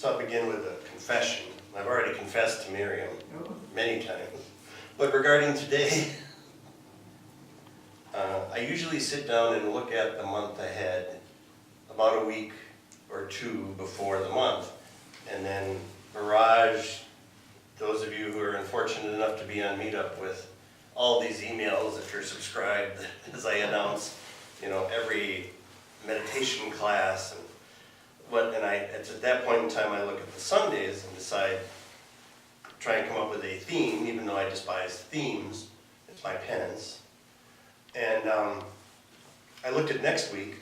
So I'll begin with a confession. I've already confessed to Miriam many times. But regarding today, I usually sit down and look at the month ahead about a week or two before the month, and then barrage those of you who are unfortunate enough to be on Meetup with all these emails if you're subscribed as I announce, every meditation class it's at that point in time I look at the Sundays and decide, try and come up with a theme, even though I despise themes. It's my penance. And I looked at next week,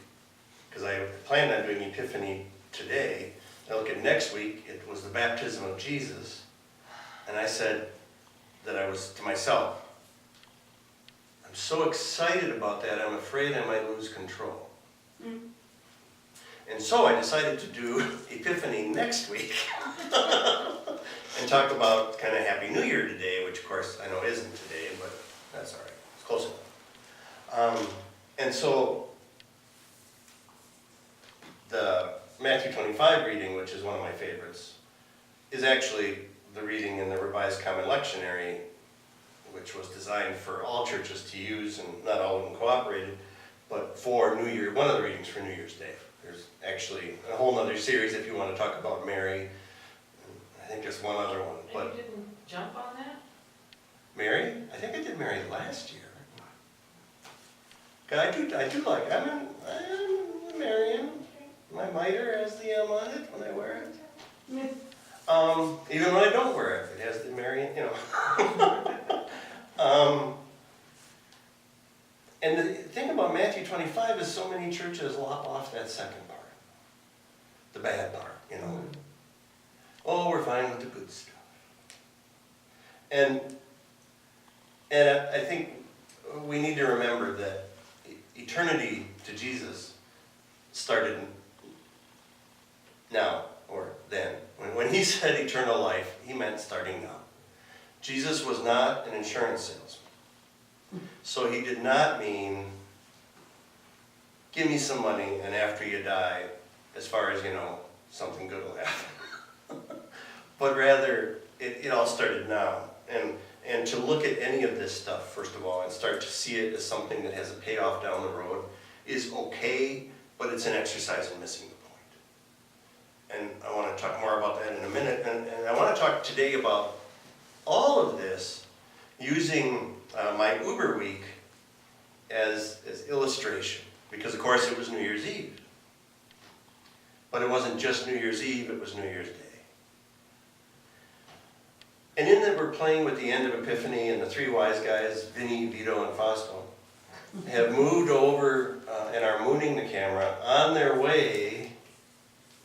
because I planned on doing Epiphany today. I look at next week, it was the baptism of Jesus. And I said that I was to myself, I'm so excited about that, I'm afraid I might lose control. And so I decided to do Epiphany next week and talk about kind of Happy New Year today, which of course I know isn't today, but that's all right, it's close enough. And so the Matthew 25 reading, which is one of my favorites, is actually the reading in the Revised Common Lectionary, which was designed for all churches to use, and not all of them cooperated, but for New Year, one of the readings for New Year's Day. There's actually a whole other series if you want to talk about Mary. I think there's one other one. But you didn't jump on that? Mary? I think I did Mary last year. I do like, I'm Marian. My mitre has the M on it when I wear it. Even when I don't wear it, it has the Marian, And the thing about Matthew 25 is so many churches lop off that second part. The bad part, Oh, we're fine with the good stuff. And I think we need to remember that eternity to Jesus started now or then. When he said eternal life, he meant starting now. Jesus was not an insurance salesman. So he did not mean, give me some money and after you die, as far as something good will happen. But rather, it all started now. And to look at any of this stuff, first of all, and start to see it as something that has a payoff down the road is okay, but it's an exercise in missing the point. And I want to talk more about that in a minute. And I want to talk today about all of this using my Uber week as illustration. Because of course it was New Year's Eve. But it wasn't just New Year's Eve, it was New Year's Day. And in that we're playing with the end of Epiphany, and the three wise guys, Vinny, Vito, and Fausto, have moved over and are mooning the camera on their way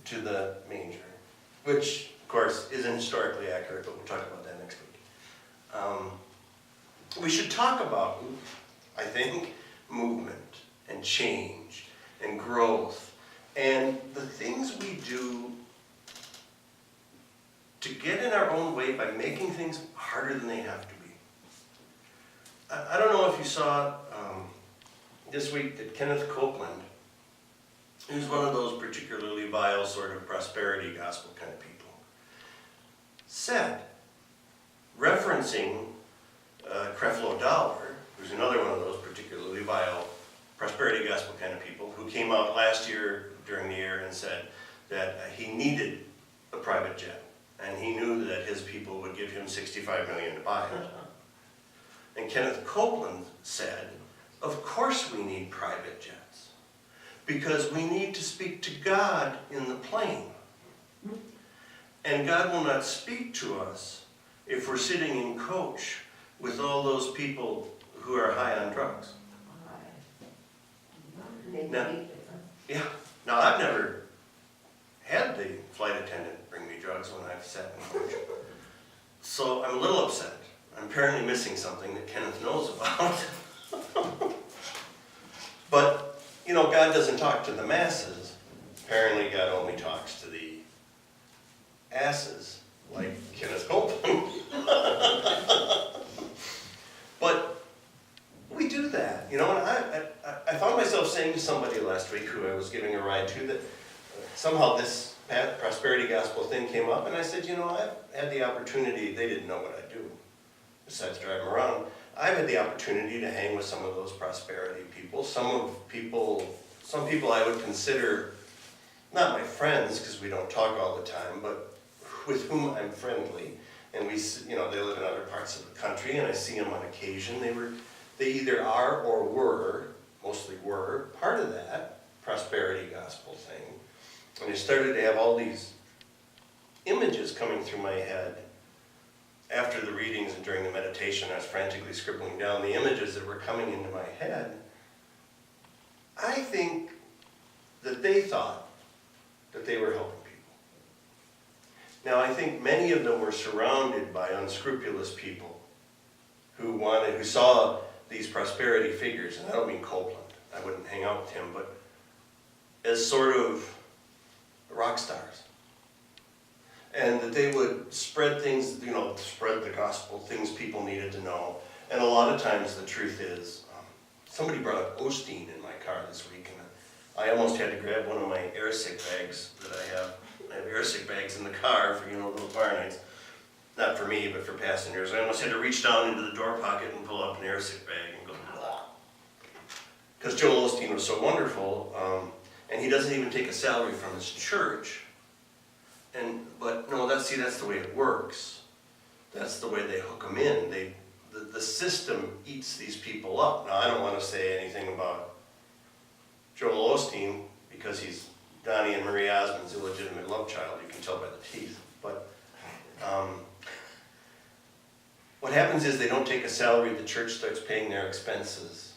to the manger. Which, of course, isn't historically accurate, but we'll talk about that next week. We should talk about, I think, movement and change and growth and the things we do to get in our own way by making things harder than they have to be. I don't know if you saw this week that Kenneth Copeland, who's one of those particularly vile sort of prosperity gospel kind of people, said, referencing Creflo Dollar, who's another one of those particularly vile prosperity gospel kind of people, who came out last year during the year and said that he needed a private jet, and he knew that his people would give him $65 million to buy it. And Kenneth Copeland said, of course we need private jets, because we need to speak to God in the plane. And God will not speak to us if we're sitting in coach with all those people who are high on drugs. Now I've never had the flight attendant bring me drugs when I've sat in coach. So I'm a little upset. I'm apparently missing something that Kenneth knows about. But, God doesn't talk to the masses. Apparently God only talks to the asses, like Kenneth Copeland. But we do that, and I found myself saying to somebody last week who I was giving a ride to that somehow this prosperity gospel thing came up, and I said, I've had the opportunity, they didn't know what I do, besides drive them around. I've had the opportunity to hang with some of those prosperity people. Some people I would consider not my friends, because we don't talk all the time, but with whom I'm friendly. And they live in other parts of the country, and I see them on occasion. They either are or were, mostly were, part of that prosperity gospel thing. And I started to have all these images coming through my head. After the readings and during the meditation, I was frantically scribbling down the images that were coming into my head. I think that they thought that they were helping people. Now, I think many of them were surrounded by unscrupulous people who saw these prosperity figures, and I don't mean Copeland, I wouldn't hang out with him, but as sort of rock stars. And that they would spread things, spread the gospel, things people needed to know. And a lot of times the truth is, somebody brought up Osteen in my car this week, and I almost had to grab one of my airsick bags that I have. I have airsick bags in the car for, little bar nights. Not for me, but for passengers. I almost had to reach down into the door pocket and pull up an airsick bag and go, blah. Because Joel Osteen was so wonderful, and he doesn't even take a salary from his church. But no, that's the way it works. That's the way they hook them in. The system eats these people up. Now, I don't want to say anything about Joel Osteen because he's Donnie and Marie Osmond's illegitimate love child. You can tell by the teeth. But what happens is they don't take a salary. The church starts paying their expenses.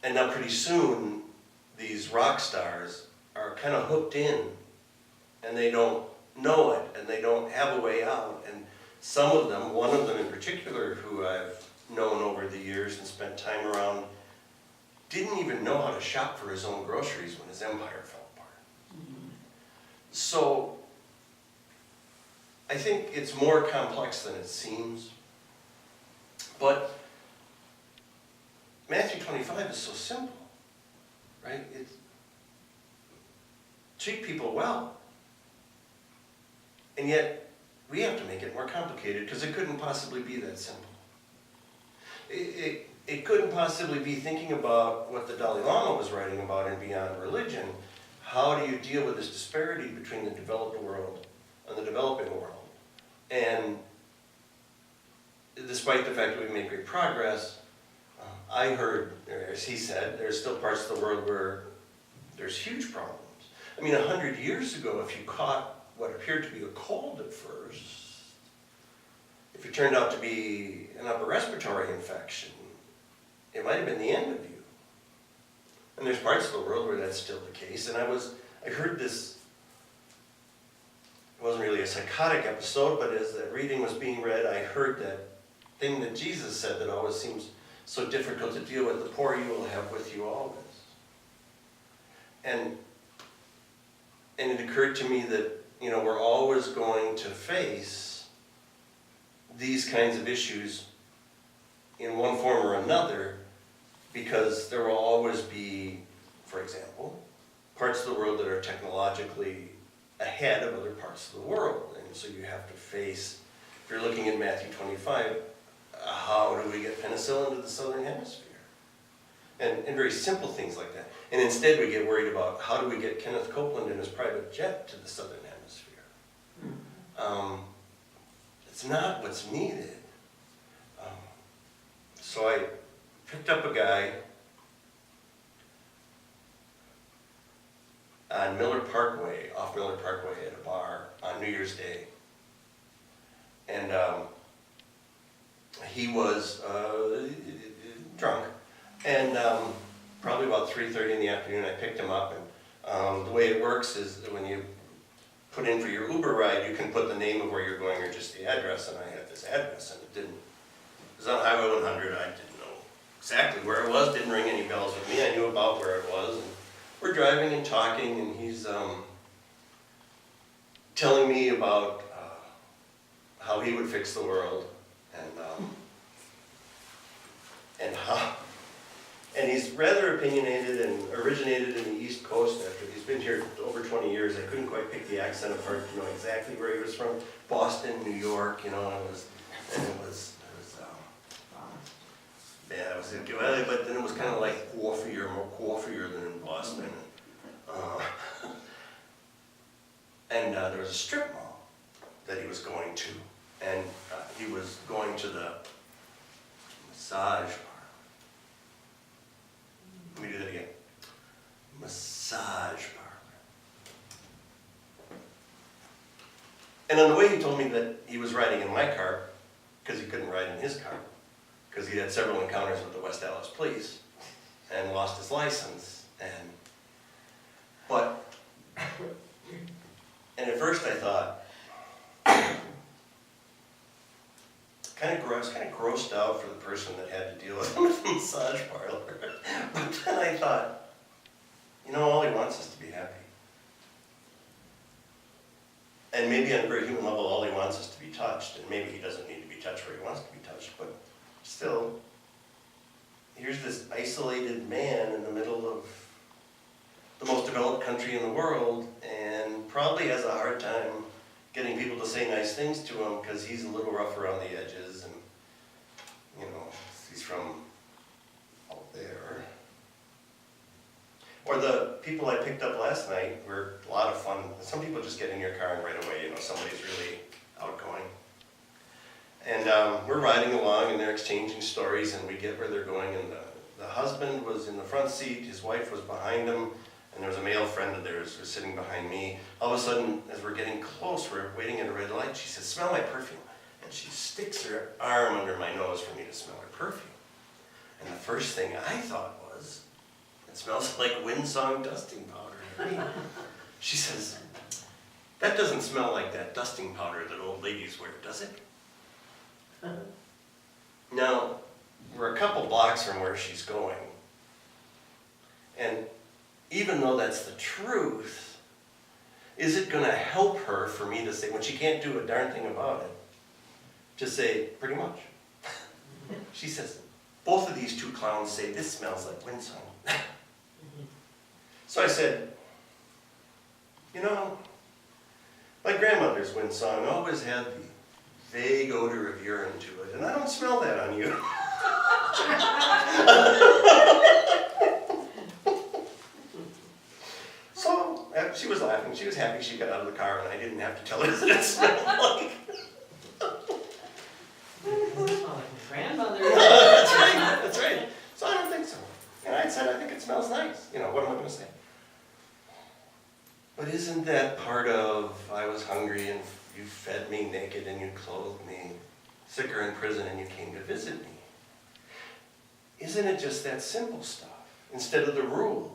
And now pretty soon, these rock stars are kind of hooked in. And they don't know it, and they don't have a way out. And some of them, one of them in particular, who I've known over the years and spent time around, didn't even know how to shop for his own groceries when his empire fell apart. Mm-hmm. So, I think it's more complex than it seems. But Matthew 25 is so simple, right? It's treat people well. And yet, we have to make it more complicated because it couldn't possibly be that simple. It couldn't possibly be thinking about what the Dalai Lama was writing about in Beyond Religion. How do you deal with this disparity between the developed world and the developing world? And despite the fact that we've made great progress, I heard, as he said, there's still parts of the world where there's huge problems. I mean, 100 years ago, if you caught what appeared to be a cold at first, if it turned out to be an upper respiratory infection, it might have been the end of you. And there's parts of the world where that's still the case. And I heard this, it wasn't really a psychotic episode, but as that reading was being read, I heard that thing that Jesus said that always seems so difficult to deal with: the poor you will have with you always. And it occurred to me that we're always going to face these kinds of issues in one form or another, because there will always be, for example, parts of the world that are technologically ahead of other parts of the world. And so you have to face, if you're looking at Matthew 25, how do we get penicillin to the southern hemisphere? And very simple things like that. And instead we get worried about how do we get Kenneth Copeland in his private jet to the southern hemisphere. It's not what's needed. So I picked up a guy on Miller Parkway, off Miller Parkway at a bar on New Year's Day. And he was drunk. And probably about 3:30 in the afternoon, I picked him up. And the way it works is that when you put in for your Uber ride, you can put the name of where you're going or just the address. And I had this address, and it was on Highway 100. I didn't know exactly where it was, didn't ring any bells with me. I knew about where it was. And we're driving and talking, and he's telling me about how he would fix the world, and And he's rather opinionated and originated in the East Coast. After he's been here over 20 years, I couldn't quite pick the accent apart to know exactly where he was from. Boston, New York, you know, yeah, it was, but then it was kind of like more coiffier than in Boston. And there was a strip mall that he was going to, and he was going to the massage parlor. Let me do that again. Massage parlor. And on the way he told me that he was riding in my car, because he couldn't ride in his car, because he had several encounters with the West Dallas police, and lost his license, and at first I thought, I was kind of grossed out for the person that had to deal with him at the massage parlor. But then I thought, you know, all he wants is to be happy. And maybe on a very human level, all he wants is to be touched. And maybe he doesn't need to be touched where he wants to be touched. But still, here's this isolated man in the middle of the most developed country in the world, and probably has a hard time getting people to say nice things to him because he's a little rough around the edges, and, you know, he's from out there. Or the people I picked up last night were a lot of fun. Some people just get in your car and right away, you know, somebody's really outgoing. And we're riding along and they're exchanging stories, and we get where they're going, and the husband was in the front seat, his wife was behind him, and there was a male friend of theirs who was sitting behind me. All of a sudden, as we're getting close, we're waiting at a red light, she says, "Smell my perfume." And she sticks her arm under my nose for me to smell her perfume. And the first thing I thought was, it smells like windsong dusting powder. She says, "That doesn't smell like that dusting powder that old ladies wear, does it?" Now, we're a couple blocks from where she's going. And even though that's the truth, is it going to help her for me to say, when she can't do a darn thing about it, to say, pretty much? She says, "Both of these two clowns say this smells like windsong." So I said, "You know, my grandmother's windsong always had the vague odor of urine to it, and I don't smell that on you." So she was laughing. She was happy she got out of the car, and I didn't have to tell her that it smelled like. Grandmother. That's right. That's right. So I don't think so. And I said, "I think it smells nice." You know, what am I going to say? But isn't that part of, I was hungry and you fed me naked and you clothed me, sick or in prison and you came to visit me? Isn't it just that simple stuff, instead of the rules?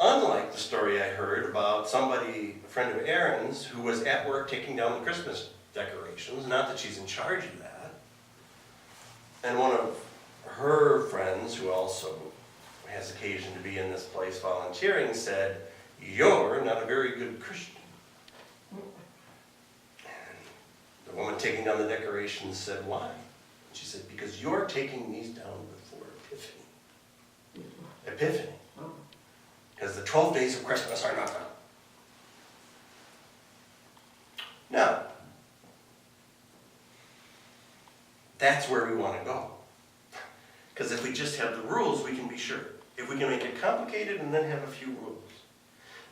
Unlike the story I heard about somebody, a friend of Erin's, who was at work taking down the Christmas decorations, not that she's in charge of that, and one of her friends, who also has occasion to be in this place volunteering, said, "You're not a very good Christian." And the woman taking down the decorations said, "Why?" She said, "Because you're taking these down before Epiphany." Epiphany. Because the 12 days of Christmas are not done. Now, that's where we want to go. Because if we just have the rules, we can be sure. If we can make it complicated and then have a few rules.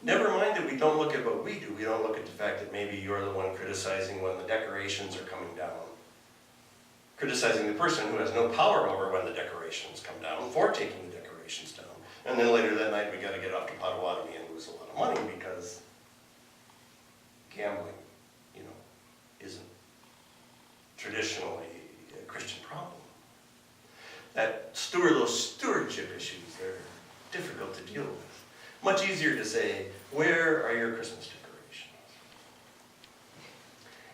Never mind that we don't look at what we do. We don't look at the fact that maybe you're the one criticizing when the decorations are coming down. Criticizing the person who has no power over when the decorations come down for taking the decorations down. And then later that night we got to get off to Potawatomi and lose a lot of money because gambling, you know, isn't traditionally a Christian problem. Those stewardship issues, they're difficult to deal with. Much easier to say, where are your Christmas decorations?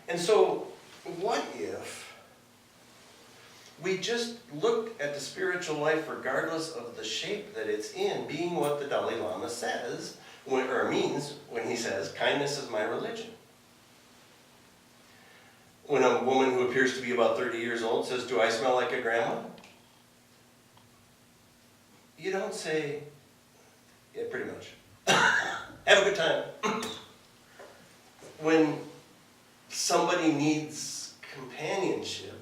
And so, what if we just looked at the spiritual life regardless of the shape that it's in, being what the Dalai Lama says, or means when he says, "Kindness is my religion." When a woman who appears to be about 30 years old says, "Do I smell like a grandma?" you don't say, yeah, pretty much. Have a good time. When somebody needs companionship,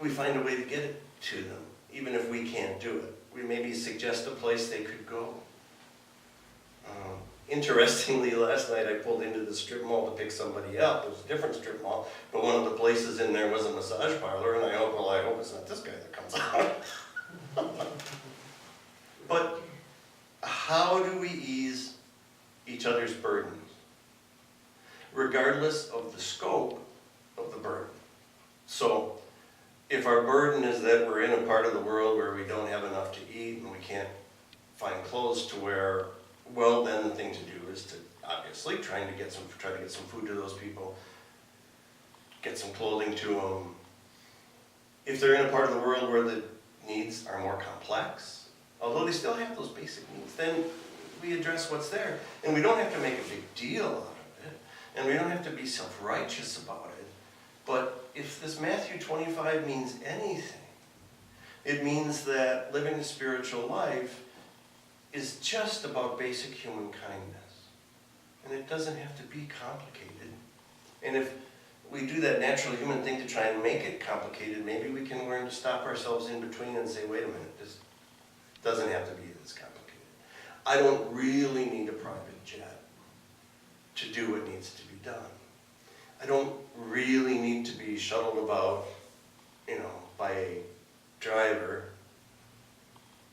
we find a way to get it to them, even if we can't do it. We maybe suggest a place they could go. Interestingly, last night I pulled into the strip mall to pick somebody up. It was a different strip mall, but one of the places in there was a massage parlor, and I hope it's not this guy that comes out. But how do we ease each other's burdens, regardless of the scope of the burden? So, if our burden is that we're in a part of the world where we don't have enough to eat and we can't find clothes to wear, well, then the thing to do is to obviously try to get some food to those people, get some clothing to them. If they're in a part of the world where the needs are more complex, although they still have those basic needs, then we address what's there. And we don't have to make a big deal out of it, and we don't have to be self-righteous about it. But if this Matthew 25 means anything, it means that living a spiritual life is just about basic human kindness. And it doesn't have to be complicated. And if we do that natural human thing to try and make it complicated, maybe we can learn to stop ourselves in between and say, wait a minute, this doesn't have to be this complicated. I don't really need a private jet to do what needs to be done. I don't really need to be shuttled about, by a driver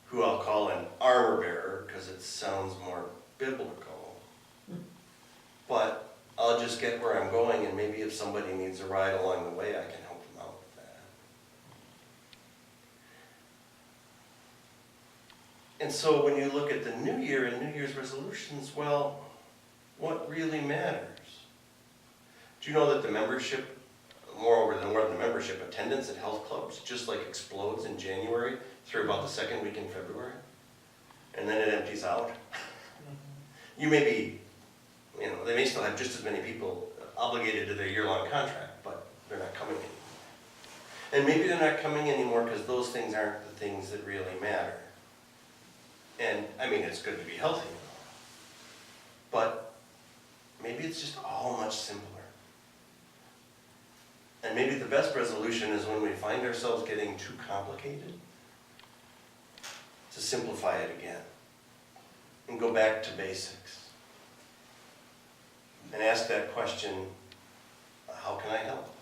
who I'll call an armor bearer because it sounds more biblical. But I'll just get where I'm going, and maybe if somebody needs a ride along the way, I can help them out with that. And so when you look at the new year and New Year's resolutions, well, what really matters? Do you know that the membership, more than the membership, attendance at health clubs just like explodes in January through about the second week in February? And then it empties out. You may be, they may still have just as many people obligated to their year-long contract, but they're not coming anymore. And maybe they're not coming anymore because those things aren't the things that really matter. And it's good to be healthy, but maybe it's just all much simpler. And maybe the best resolution is when we find ourselves getting too complicated, to simplify it again and go back to basics and ask that question, how can I help?